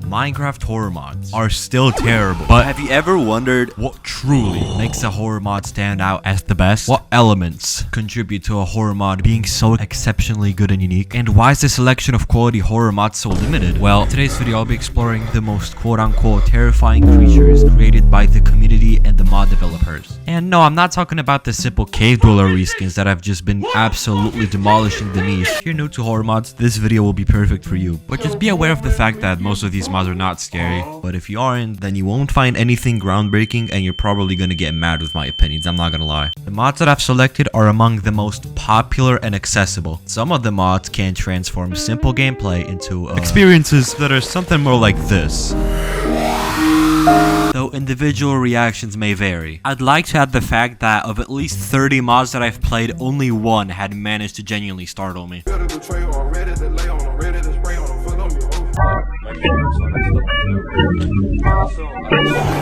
Minecraft horror mods are still terrible, but have you ever wondered what truly makes a horror mod stand out as the best? What elements contribute to a horror mod being so exceptionally good and unique? And why is the selection of quality horror mods so limited? Well, in today's video I'll be exploring the most quote-unquote terrifying creatures created by the community and the mod developers. And no, I'm not talking about the simple cave dweller reskins that have just been absolutely demolishing the niche. If you're new to horror mods, this video will be perfect for you. But just be aware of the fact that most of these mods are not scary. But if you aren't, then you won't find anything groundbreaking and you're probably gonna get mad with my opinions, I'm not gonna lie. The mods that I've selected are among the most popular and accessible. Some of the mods can transform simple gameplay into experiences that are something more like this. Though individual reactions may vary. I'd like to add the fact that of at least 30 mods that I've played, only one had managed to genuinely startle me.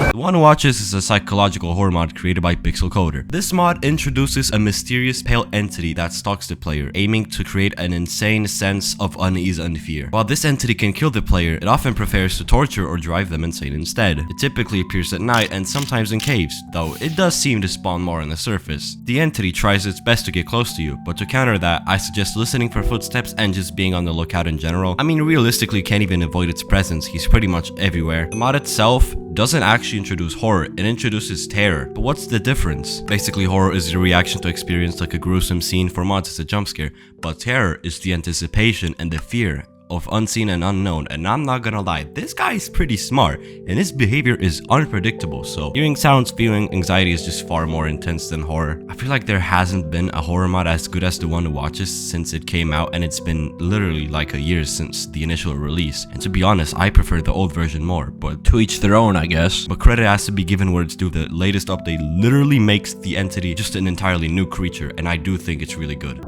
The One Who Watches is a psychological horror mod created by Pixel Coder. This mod introduces a mysterious pale entity that stalks the player, aiming to create an insane sense of unease and fear. While this entity can kill the player, it often prefers to torture or drive them insane instead. It typically appears at night and sometimes in caves, though it does seem to spawn more on the surface. The entity tries its best to get close to you, but to counter that, I suggest listening for footsteps and just being on the lookout in general. I mean, realistically, you can't even avoid its presence, he's pretty much everywhere. The mod itself doesn't actually introduce horror, it introduces terror. But what's the difference? Basically, horror is the reaction to experience like a gruesome scene. For mods it's a jump scare, but terror is the anticipation and the fear of unseen and unknown. And I'm not gonna lie, this guy is pretty smart and his behavior is unpredictable, so hearing sounds, feeling anxiety is just far more intense than horror. I feel like there hasn't been a horror mod as good as The One Who Watches since it came out, and it's been literally like a year since the initial release. And to be honest, I prefer the old version more, but to each their own, I guess. But credit has to be given where it's due. The latest update literally makes the entity just an entirely new creature, and I do think it's really good.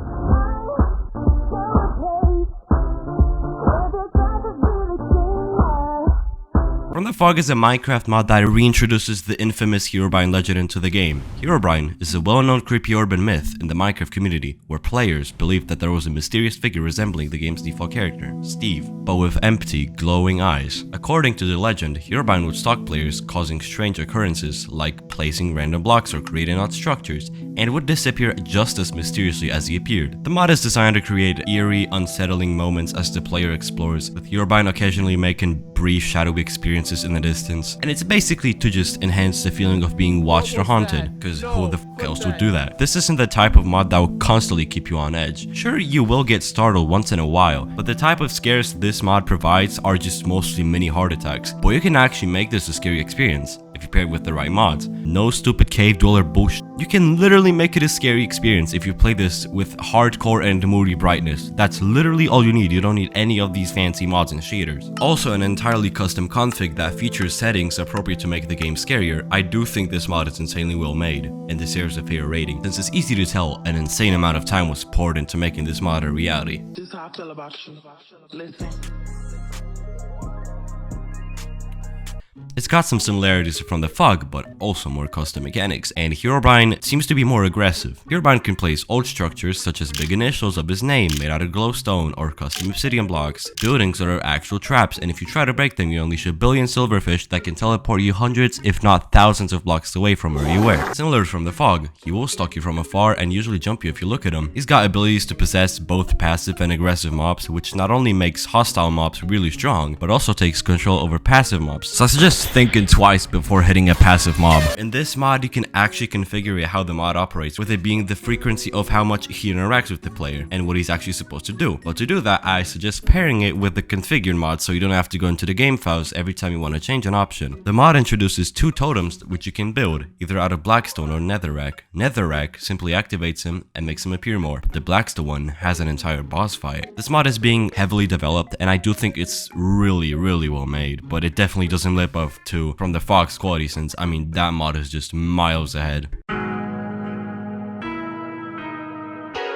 From the Fog is a Minecraft mod that reintroduces the infamous Herobrine legend into the game. Herobrine is a well-known creepy urban myth in the Minecraft community, where players believed that there was a mysterious figure resembling the game's default character, Steve, but with empty, glowing eyes. According to the legend, Herobrine would stalk players, causing strange occurrences like placing random blocks or creating odd structures, and would disappear just as mysteriously as he appeared. The mod is designed to create eerie, unsettling moments as the player explores, with Herobrine occasionally making brief, shadowy experiences in the distance, and it's basically to just enhance the feeling of being watched or haunted, because who the f else would do that? This isn't the type of mod that will constantly keep you on edge. Sure, you will get startled once in a while, but the type of scares this mod provides are just mostly mini heart attacks. But you can actually make this a scary experience if you pair it with the right mods. No stupid cave dweller bullshit. You can literally make it a scary experience if you play this with hardcore and moody brightness. That's literally all you need. You don't need any of these fancy mods and shaders. Also, an entirely custom config that features settings appropriate to make the game scarier. I do think this mod is insanely well made, and deserves a fair rating, since it's easy to tell an insane amount of time was poured into making this mod a reality. This is how I feel about you. Listen. It's got some similarities from the Fog, but also more custom mechanics, and Herobrine seems to be more aggressive. Herobrine can place old structures such as big initials of his name made out of glowstone or custom obsidian blocks, buildings that are actual traps, and if you try to break them you unleash a billion silverfish that can teleport you hundreds if not thousands of blocks away from where you were. Similar from the Fog, he will stalk you from afar and usually jump you if you look at him. He's got abilities to possess both passive and aggressive mobs, which not only makes hostile mobs really strong, but also takes control over passive mobs. So I suggest thinking twice before hitting a passive mob. In this mod, you can actually configure how the mod operates, with it being the frequency of how much he interacts with the player and what he's actually supposed to do. But to do that, I suggest pairing it with the configured mod so you don't have to go into the game files every time you want to change an option. The mod introduces two totems which you can build, either out of blackstone or netherrack. Netherrack simply activates him and makes him appear more. The blackstone one has an entire boss fight. This mod is being heavily developed, and I do think it's really well made, but it definitely doesn't live up to From the Fog's quality, since I mean that mod is just miles ahead.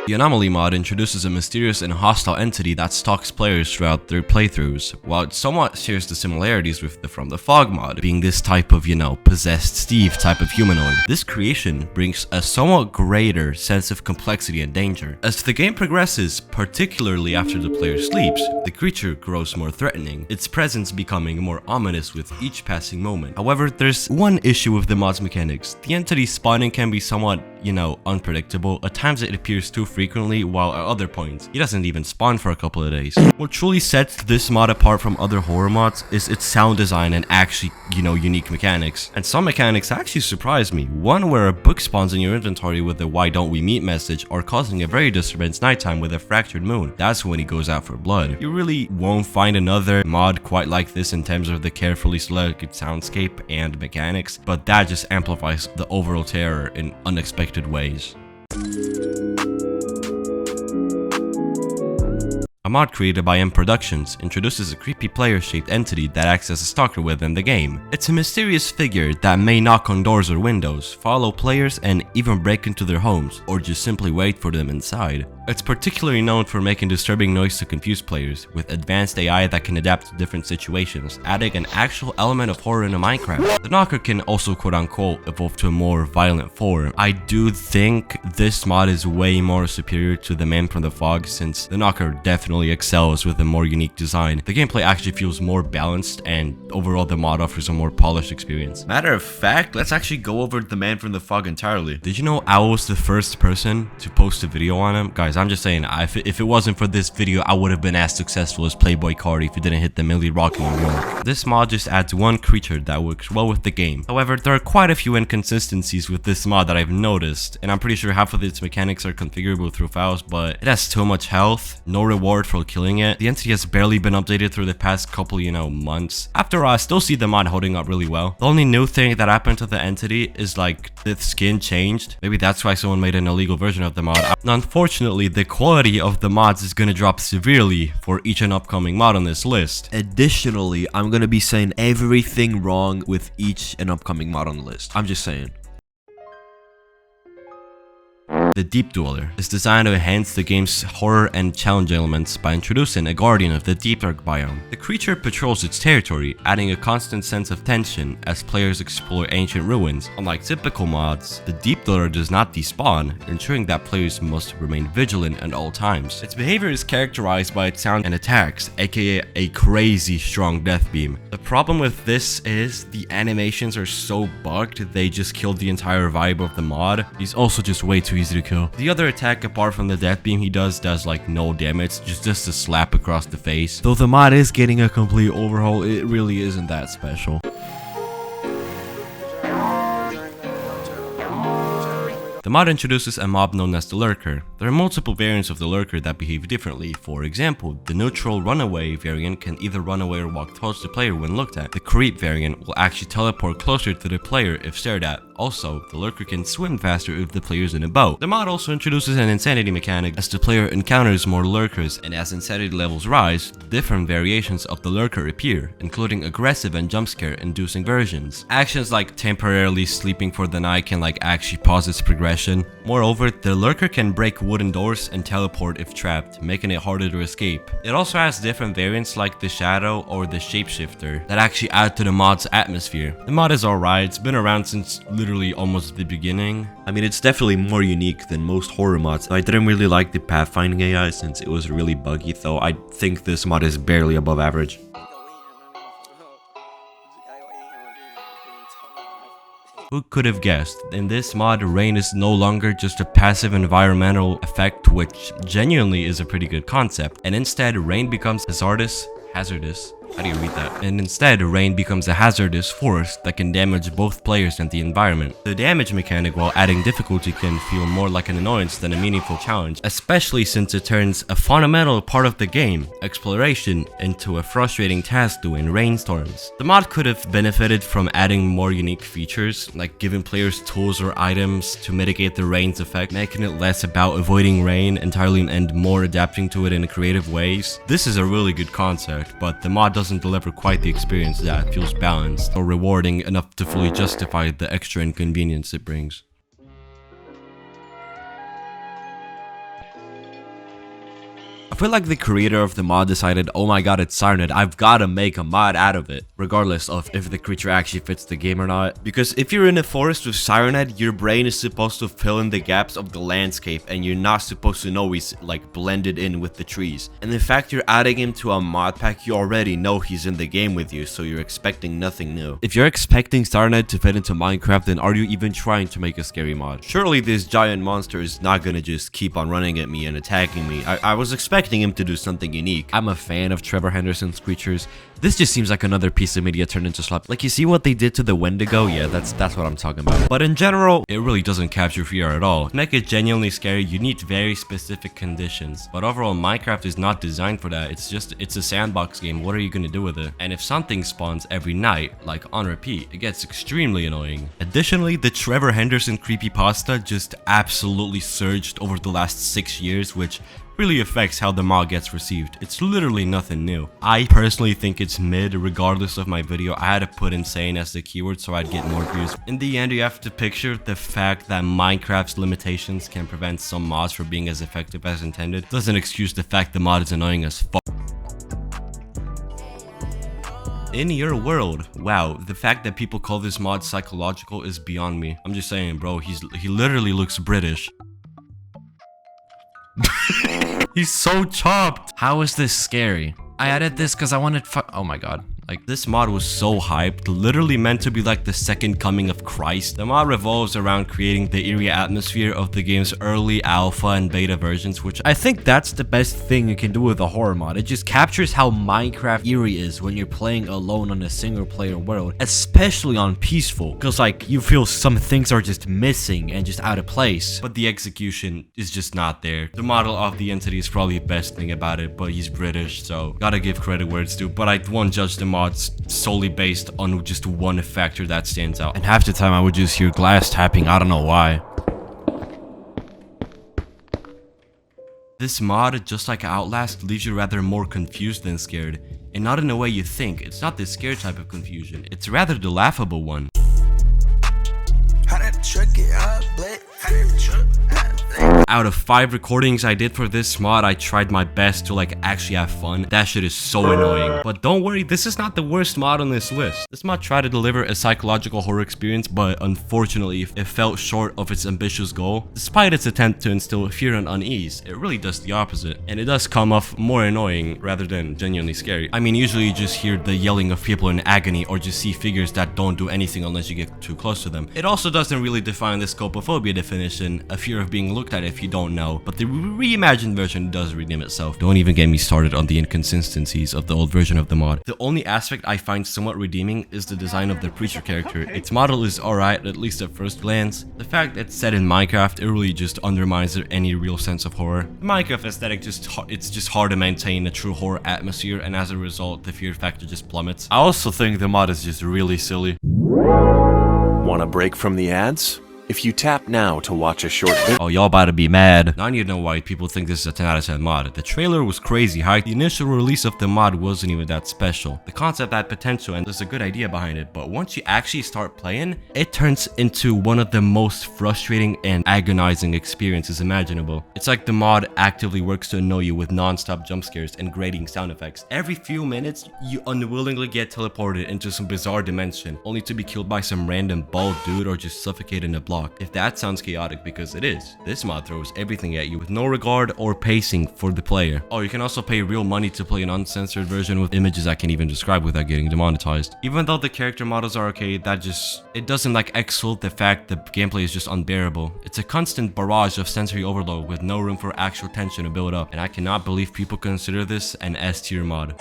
The Anomaly mod introduces a mysterious and hostile entity that stalks players throughout their playthroughs, while it somewhat shares the similarities with the From the Fog mod, being this type of, possessed Steve type of humanoid. This creation brings a somewhat greater sense of complexity and danger. As the game progresses, particularly after the player sleeps, the creature grows more threatening, its presence becoming more ominous with each passing moment. However, there's one issue with the mod's mechanics. The entity spawning can be somewhat, unpredictable. At times it appears too frequently, while at other points, he doesn't even spawn for a couple of days. What truly sets this mod apart from other horror mods is its sound design and actually, unique mechanics. And some mechanics actually surprised me. One where a book spawns in your inventory with a "why don't we meet" message, or causing a very disturbance nighttime with a fractured moon. That's when he goes out for blood. You really won't find another mod quite like this in terms of the carefully selected soundscape and mechanics, but that just amplifies the overall terror in unexpected ways. A mod created by M Productions introduces a creepy player-shaped entity that acts as a stalker within the game. It's a mysterious figure that may knock on doors or windows, follow players, and even break into their homes, or just simply wait for them inside. It's particularly known for making disturbing noise to confuse players, with advanced AI that can adapt to different situations, adding an actual element of horror into Minecraft. The Knocker can also quote-unquote evolve to a more violent form. I do think this mod is way more superior to the Man from the Fog, since the Knocker definitely excels with a more unique design. The gameplay actually feels more balanced, and overall the mod offers a more polished experience. Matter of fact, let's actually go over the Man from the Fog entirely. Did you know I was the first person to post a video on him? Guys, I'm just saying, if it wasn't for this video, I would have been as successful as Playboy Cardi if it didn't hit the Millie Rock in New York. This mod just adds one creature that works well with the game. However, there are quite a few inconsistencies with this mod that I've noticed, and I'm pretty sure half of its mechanics are configurable through files, but it has too much health, no reward for killing it. The entity has barely been updated through the past couple, months. After all, I still see the mod holding up really well. The only new thing that happened to the entity is like the skin changed. Maybe that's why someone made an illegal version of the mod. Unfortunately, the quality of the mods is gonna drop severely for each and upcoming mod on this list. Additionally, I'm gonna be saying everything wrong with each and upcoming mod on the list. I'm just saying. The Deep Dweller is designed to enhance the game's horror and challenge elements by introducing a guardian of the Deep Dark biome. The creature patrols its territory, adding a constant sense of tension as players explore ancient ruins. Unlike typical mods, the Deep Dweller does not despawn, ensuring that players must remain vigilant at all times. Its behavior is characterized by its sound and attacks, aka a crazy strong death beam. The problem with this is the animations are so bugged, they just killed the entire vibe of the mod. He's also just way too easy to kill. The other attack apart from the death beam he does like no damage, just a slap across the face. Though the mod is getting a complete overhaul, it really isn't that special. The mod introduces a mob known as the Lurker. There are multiple variants of the Lurker that behave differently. For example, the neutral runaway variant can either run away or walk towards the player when looked at. The creep variant will actually teleport closer to the player if stared at. Also, the Lurker can swim faster if the player is in a boat. The mod also introduces an insanity mechanic as the player encounters more Lurkers, and as insanity levels rise, different variations of the Lurker appear, including aggressive and jump scare inducing versions. Actions like temporarily sleeping for the night can actually pause its progression. Moreover, the Lurker can break wooden doors and teleport if trapped, making it harder to escape. It also has different variants like the Shadow or the Shapeshifter that actually add to the mod's atmosphere. The mod is alright, it's been around since literally almost the beginning. I mean, it's definitely more unique than most horror mods. I didn't really like the pathfinding AI since it was really buggy, though I think this mod is barely above average. Who could have guessed? In this mod, rain is no longer just a passive environmental effect, which genuinely is a pretty good concept, and instead rain becomes hazardous. How do you read that? And instead, rain becomes a hazardous force that can damage both players and the environment. The damage mechanic, while adding difficulty, can feel more like an annoyance than a meaningful challenge, especially since it turns a fundamental part of the game, exploration, into a frustrating task during rainstorms. The mod could have benefited from adding more unique features, like giving players tools or items to mitigate the rain's effect, making it less about avoiding rain entirely and more adapting to it in creative ways. This is a really good concept, but the mod doesn't deliver quite the experience that feels balanced or rewarding enough to fully justify the extra inconvenience it brings. feel like the creator of the mod decided, oh my god, it's Siren Head, I've gotta make a mod out of it, regardless of if the creature actually fits the game or not. Because if you're in a forest with Siren Head, your brain is supposed to fill in the gaps of the landscape, and you're not supposed to know he's like blended in with the trees. And the fact you're adding him to a mod pack, you already know he's in the game with you, so you're expecting nothing new. If you're expecting Siren Head to fit into Minecraft, then are you even trying to make a scary mod? Surely this giant monster is not gonna just keep on running at me and attacking me. I was expecting him to do something unique. I'm a fan of Trevor Henderson's creatures. This just seems like another piece of media turned into slop. Like, you see what they did to the Wendigo? Yeah, that's what I'm talking about. But in general, it really doesn't capture fear at all. To make it genuinely scary, you need very specific conditions. But overall, Minecraft is not designed for that. It's a sandbox game. What are you gonna do with it? And if something spawns every night, like on repeat, it gets extremely annoying. Additionally, the Trevor Henderson creepypasta just absolutely surged over the last 6 years, which really affects how the mod gets received. It's literally nothing new. I personally think it's mid regardless of my video. I had to put insane as the keyword so I'd get more views. In the end, you have to picture the fact that Minecraft's limitations can prevent some mods from being as effective as intended. Doesn't excuse the fact the mod is annoying as fuck. In your world, wow, the fact that people call this mod psychological is beyond me. I'm just saying, bro, he literally looks British. He's so chopped. How is this scary? I added this because I wanted oh my god. Like, this mod was so hyped, literally meant to be like the second coming of Christ. The mod revolves around creating the eerie atmosphere of the game's early alpha and beta versions, which I think that's the best thing you can do with a horror mod. It just captures how Minecraft eerie is when you're playing alone on a single player world, especially on peaceful, because like you feel some things are just missing and just out of place. But the execution is just not there. The model of the entity is probably the best thing about it, but he's British, so gotta give credit where it's due. But I won't judge the mod solely based on just one factor that stands out. And half the time I would just hear glass tapping, I don't know why. This mod, just like Outlast, leaves you rather more confused than scared. And not in the way you think. It's not the scared type of confusion. It's rather the laughable one. Out of 5 recordings I did for this mod, I tried my best to like actually have fun. That shit is so annoying. But don't worry, this is not the worst mod on this list. This mod tried to deliver a psychological horror experience, but unfortunately, it fell short of its ambitious goal. Despite its attempt to instill fear and unease, it really does the opposite. And it does come off more annoying rather than genuinely scary. I mean, usually you just hear the yelling of people in agony or just see figures that don't do anything unless you get too close to them. It also doesn't really define the scopophobia definition, a fear of being looked at if you don't know, but the reimagined version does redeem itself. Don't even get me started on the inconsistencies of the old version of the mod. The only aspect I find somewhat redeeming is the design of the preacher character. Its model is alright, at least at first glance. The fact it's set in Minecraft, it really just undermines any real sense of horror. The Minecraft aesthetic it's just hard to maintain a true horror atmosphere, and as a result, the fear factor just plummets. I also think the mod is just really silly. Want a break from the ads? If you tap now to watch a short video. Oh, y'all about to be mad. Now you know why people think this is a 10 out of 10 mod. The trailer was crazy hype. The initial release of the mod wasn't even that special. The concept had potential and there's a good idea behind it, but once you actually start playing, it turns into one of the most frustrating and agonizing experiences imaginable. It's like the mod actively works to annoy you with non-stop jump scares and grating sound effects. Every few minutes, you unwillingly get teleported into some bizarre dimension, only to be killed by some random bald dude or just suffocated in a block. If that sounds chaotic, because it is, this mod throws everything at you with no regard or pacing for the player. Oh, you can also pay real money to play an uncensored version with images I can't even describe without getting demonetized. Even though the character models are okay, it doesn't like exalt the fact the gameplay is just unbearable. It's a constant barrage of sensory overload with no room for actual tension to build up, and I cannot believe people consider this an S-tier mod.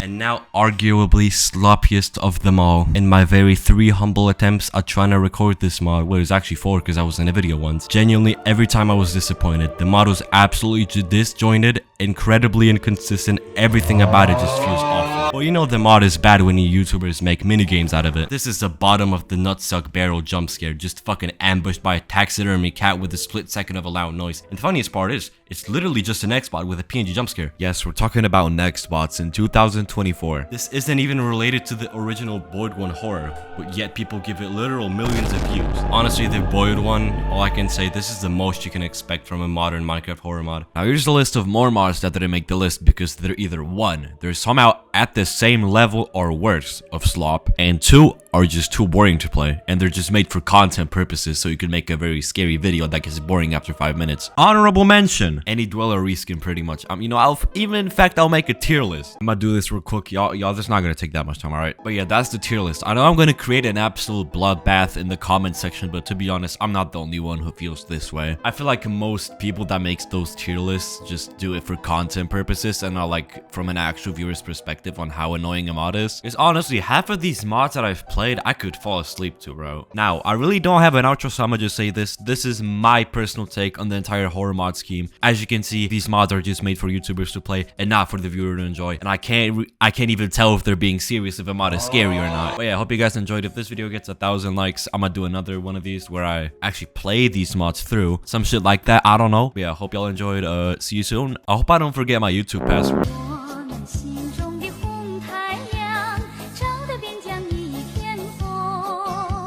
And now arguably sloppiest of them all. In my very 3 humble attempts at trying to record this mod, well, it was actually 4 because I was in a video once. Genuinely, every time I was disappointed. The mod was absolutely disjointed, incredibly inconsistent, everything about it just feels awful. Well, you know the mod is bad when you YouTubers make minigames out of it. This is the bottom of the nutsuck barrel jump scare, just fucking ambushed by a taxidermy cat with a split second of a loud noise. And the funniest part is, it's literally just an X-bot with a PNG jump scare. Yes, we're talking about next bots in 2024. This isn't even related to the original Boyd one horror, but yet people give it literal millions of views. Honestly, the Boyd one, all I can say, this is the most you can expect from a modern Minecraft horror mod. Now here's a list of more mods that didn't make the list because they're either 1, they're somehow at the same level or worse of slop, and 2, are just too boring to play, and they're just made for content purposes so you can make a very scary video that gets boring after 5 minutes. Honorable mention, any dweller reskin pretty much. You know, I'll make a tier list. I'm gonna do this real quick, y'all, this is not gonna take that much time, alright? But yeah, that's the tier list. I know I'm gonna create an absolute bloodbath in the comment section, but to be honest, I'm not the only one who feels this way. I feel like most people that makes those tier lists just do it for content purposes and not like from an actual viewer's perspective on how annoying a mod is. Because honestly, half of these mods that I've played, I could fall asleep to, bro. Now, I really don't have an outro, so I'm gonna just say this. This is my personal take on the entire horror mod scheme. As you can see, these mods are just made for YouTubers to play and not for the viewer to enjoy. And I can't even tell if they're being serious, if a mod is scary or not. But yeah, I hope you guys enjoyed. If this video gets 1,000 likes, I'm gonna do another one of these where I actually play these mods through. Some shit like that, I don't know. But yeah, I hope y'all enjoyed. See you soon. I hope I don't forget my YouTube password.